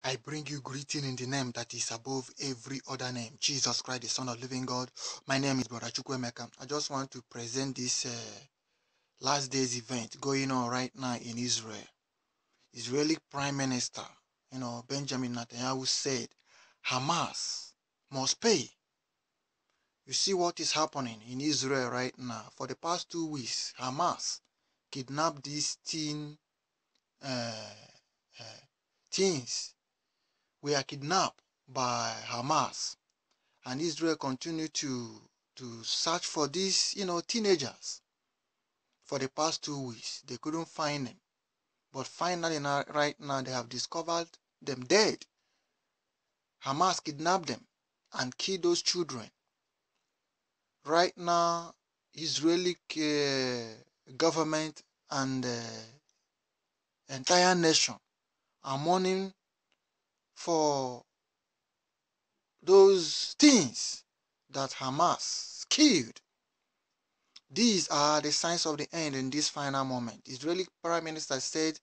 I bring you greeting in the name that is above every other name, Jesus Christ, the Son of living God. My name is Brother Chukwemeka. I just want to present this last day's event going on right now in Israel. Israeli Prime Minister, Benjamin Netanyahu said, Hamas must pay. You see what is happening in Israel right now. For the past 2 weeks, Hamas kidnapped these teens. We are kidnapped by Hamas, and Israel continue to search for these, teenagers. For the past 2 weeks, they couldn't find them, but finally, right now, they have discovered them dead. Hamas kidnapped them and killed those children. Right now, Israeli government and entire nation are mourning for those things that Hamas killed. These are the signs of the end in this final moment. Israeli Prime Minister said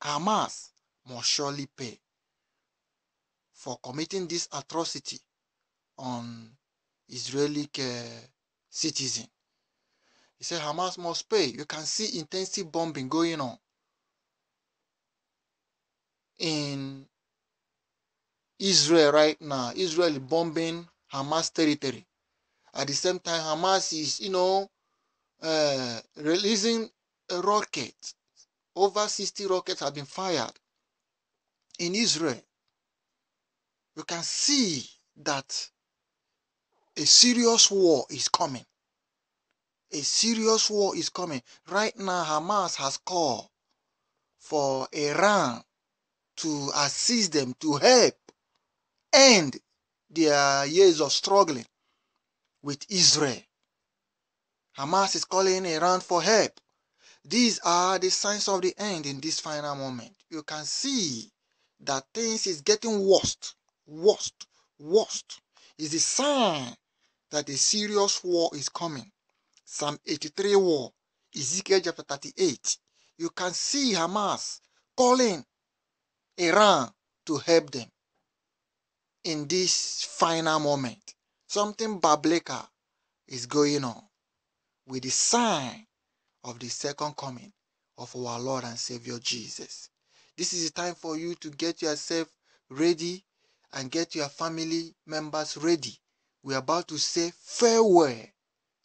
Hamas must surely pay for committing this atrocity on Israeli citizen. He said Hamas must pay. You can see intensive bombing going on in Israel right now. Israel is bombing Hamas territory. At the same time, Hamas is, releasing a rocket. Over 60 rockets have been fired in Israel. You can see that a serious war is coming. A serious war is coming. Right now, Hamas has called for Iran to assist them, to help end their years of struggling with Israel. Hamas is calling Iran for help. These are the signs of the end in this final moment. You can see that things is getting worse. It's a sign that a serious war is coming. Psalm 83 war, Ezekiel chapter 38. You can see Hamas calling Iran to help them in this final moment. Something biblical is going on with the sign of the second coming of our Lord and Savior Jesus. This is the time for you to get yourself ready and get your family members ready. We are about to say farewell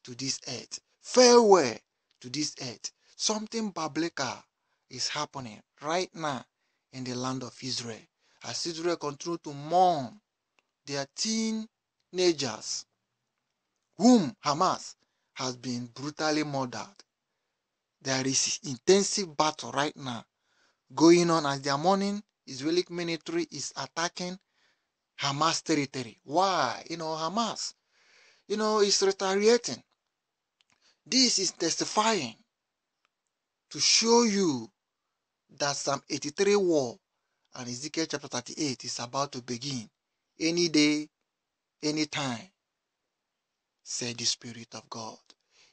to this earth. Farewell to this earth. Something biblical is happening right now in the land of Israel. As Israel continue to mourn their teenagers whom Hamas has been brutally murdered. There is intensive battle right now going on as their mourning. Israeli military is attacking Hamas territory. Why? Hamas, is retaliating. This is testifying to show you that Psalm 83 war and Ezekiel chapter 38 is about to begin any day, any time, said the Spirit of God.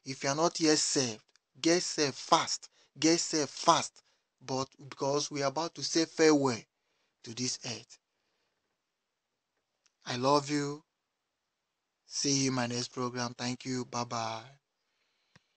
If you are not yet saved, get saved fast. Get saved fast. But because we are about to say farewell to this earth. I love you. See you in my next program. Thank you. Bye-bye.